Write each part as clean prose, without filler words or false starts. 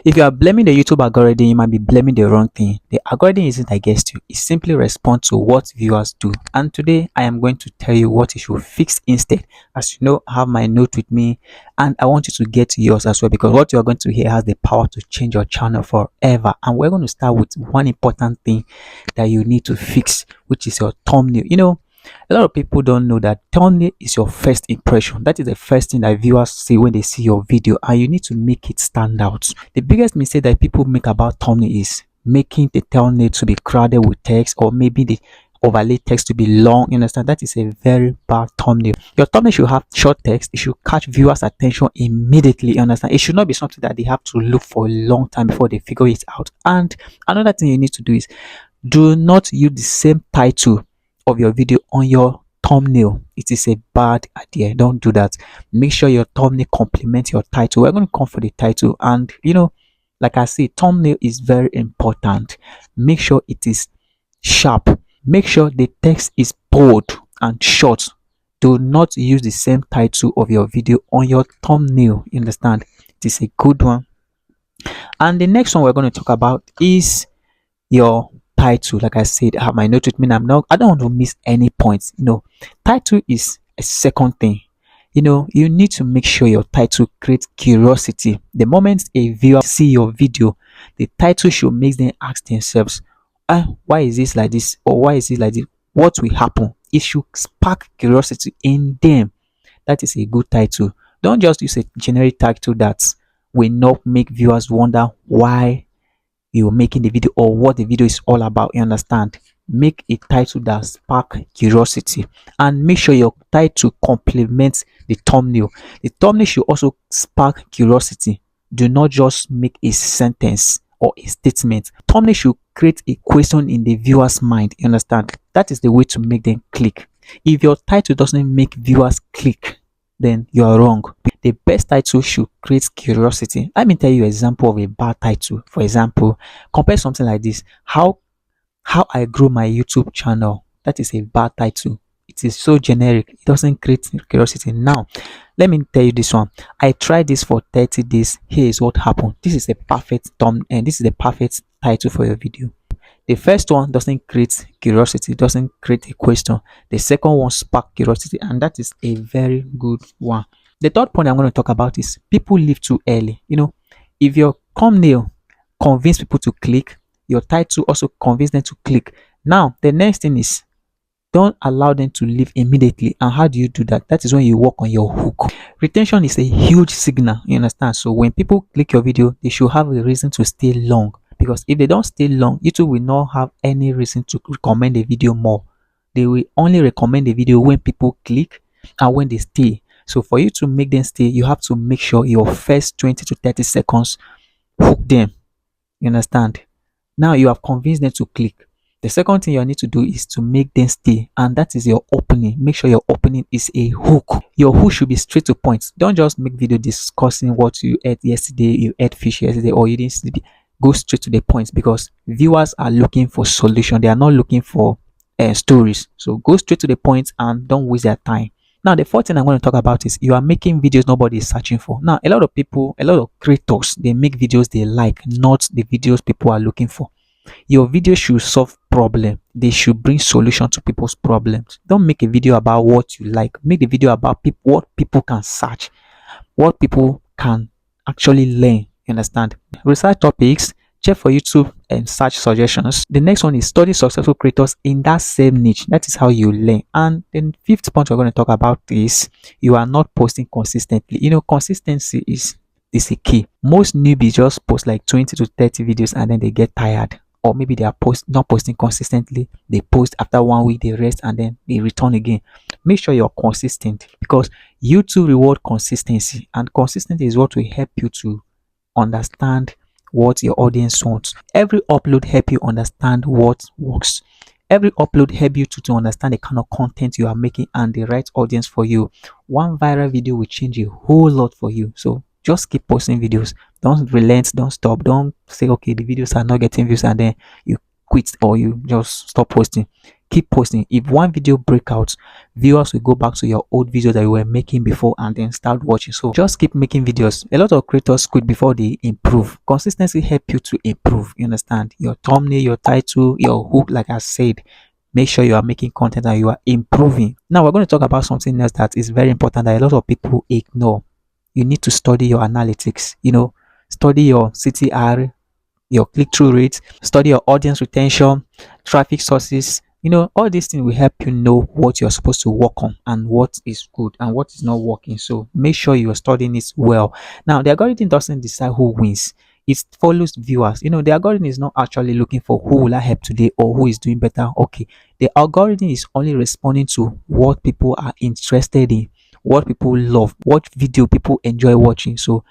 If you are blaming the YouTube algorithm, you might be blaming the wrong thing. The algorithm isn't against you, it simply responds to what viewers do. And today I am going to tell you what you should fix instead. As you know, I have my note with me and I want you to get yours as well, because what you are going to hear has the power to change your channel forever. And we're going to start with one important thing that you need to fix, which is your thumbnail. A lot of people don't know that thumbnail is your first impression. That is the first thing that viewers see when they see your video, and you need to make it stand out. The biggest mistake that people make about thumbnail is making the thumbnail to be crowded with text, or maybe the overlay text to be long. You understand? That is a very bad thumbnail. Your thumbnail should have short text. It should catch viewers' attention immediately. You understand? It should not be something that they have to look for a long time before they figure it out. And another thing you need to do is do not use the same title of your video on your thumbnail. It is a bad idea. Don't do that. Make sure your thumbnail complements your title. We're going to come for the title, and like I say, thumbnail is very important. Make sure it is sharp. Make sure the text is bold and short. Do not use the same title of your video on your thumbnail. You understand? It is a good one. And the next one we're going to talk about is your title. Like I said, I have my note with me. I don't want to miss any points. Title is a second thing. You need to make sure your title creates curiosity. The moment a viewer see your video, the title should make them ask themselves, why is this like this, or why is it like this? What will happen? It should spark curiosity in them. That is a good title. Don't just use a generic title that will not make viewers wonder why you're making the video or what the video is all about. You understand? Make a title that spark curiosity, and make sure your title complements the thumbnail. The thumbnail should also spark curiosity. Do not just make a sentence or a statement. Thumbnail should create a question in the viewer's mind. You understand? That is the way to make them click. If your title doesn't make viewers click, then you are wrong. The best title should create curiosity. Let me tell you an example of a bad title. For example, compare something like this: how I grew my YouTube channel. That is a bad title. It is so generic. It doesn't create curiosity. Now, let me tell you this one. I tried this for 30 days. Here is what happened. This is a perfect thumb, and this is the perfect title for your video. The first one doesn't create curiosity, doesn't create a question. The second one spark curiosity, and that is a very good one. The third point I'm going to talk about is people leave too early. If your thumbnail convince people to click, your title also convince them to click. Now, the next thing is don't allow them to leave immediately. And how do you do that? That is when you work on your hook. Retention is a huge signal. You understand? So when people click your video, they should have a reason to stay long. Because if they don't stay long, YouTube will not have any reason to recommend the video more. They will only recommend the video when people click and when they stay. So for you to make them stay, you have to make sure your first 20 to 30 seconds hook them. You understand? Now you have convinced them to click. The second thing you need to do is to make them stay, and that is your opening. Make sure your opening is a hook. Your hook should be straight to point. Don't just make video discussing what you ate yesterday, you ate fish yesterday, or you didn't sleep. Go straight to the point, because viewers are looking for solution. They are not looking for stories. So go straight to the point and don't waste their time. Now, the fourth thing I'm going to talk about is you are making videos nobody is searching for. Now, a lot of people, a lot of creators, they make videos they like, not the videos people are looking for. Your video should solve problem. They should bring solution to people's problems. Don't make a video about what you like. Make the video about what people can search, what people can actually learn. You understand? Research topics, check for YouTube and search suggestions. The next one is study successful creators in that same niche. That is how you learn. And the fifth point we're going to talk about is you are not posting consistently. Consistency is a key. Most newbies just post like 20 to 30 videos and then they get tired. Or maybe they are not posting consistently. They post after 1 week, they rest, and then they return again. Make sure you're consistent, because YouTube reward consistency, and consistency is what will help you to understand what your audience wants. Every upload help you understand what works. Every upload help you to understand the kind of content you are making and the right audience for you. One viral video will change a whole lot for you. So just keep posting videos. Don't relent, don't stop. Don't say, okay, the videos are not getting views, and then you quit or you just stop posting. Keep posting. If one video break out, viewers will go back to your old video that you were making before and then start watching. So just keep making videos. A lot of creators quit before they improve. Consistency help you to improve. You understand? Your thumbnail, your title, your hook, like I said, make sure you are making content and you are improving. Now we're going to talk about something else that is very important that a lot of people ignore. You need to study your analytics. Study your CTR, your click-through rate, study your audience retention, traffic sources. All these things will help you know what you're supposed to work on and what is good and what is not working. So make sure you are studying it well. Now, the algorithm doesn't decide who wins. It follows viewers. The algorithm is not actually looking for who will I help today or who is doing better. Okay. The algorithm is only responding to what people are interested in, what people love, what video people enjoy watching. So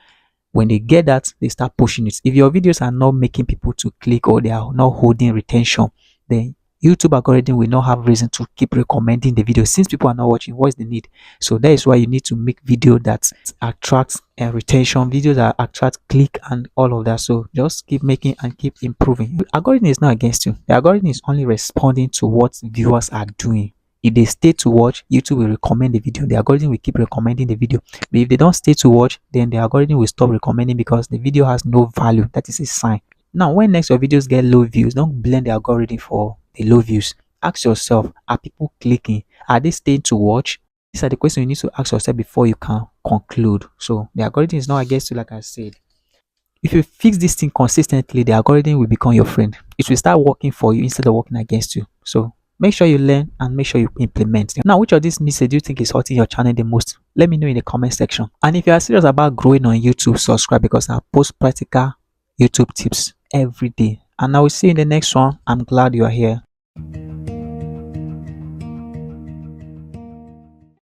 when they get that, they start pushing it. If your videos are not making people to click or they are not holding retention, then YouTube algorithm will not have reason to keep recommending the video. Since people are not watching, what is the need? So that is why you need to make video that attracts retention, videos that attract click and all of that. So just keep making and keep improving. The algorithm is not against you. The algorithm is only responding to what viewers are doing. If they stay to watch, YouTube will recommend the video. The algorithm will keep recommending the video. But if they don't stay to watch, then the algorithm will stop recommending because the video has no value. That is a sign. Now, when next your videos get low views, don't blame the algorithm for the low views. Ask yourself, are people clicking? Are they staying to watch? These are the questions you need to ask yourself before you can conclude. So the algorithm is not against you, like I said. If you fix this thing consistently, the algorithm will become your friend. It will start working for you instead of working against you. So make sure you learn and make sure you implement. Now, which of these mistakes do you think is hurting your channel the most? Let me know in the comment section. And if you are serious about growing on YouTube, subscribe because I post practical YouTube tips every day. And I will see you in the next one. I'm glad you are here.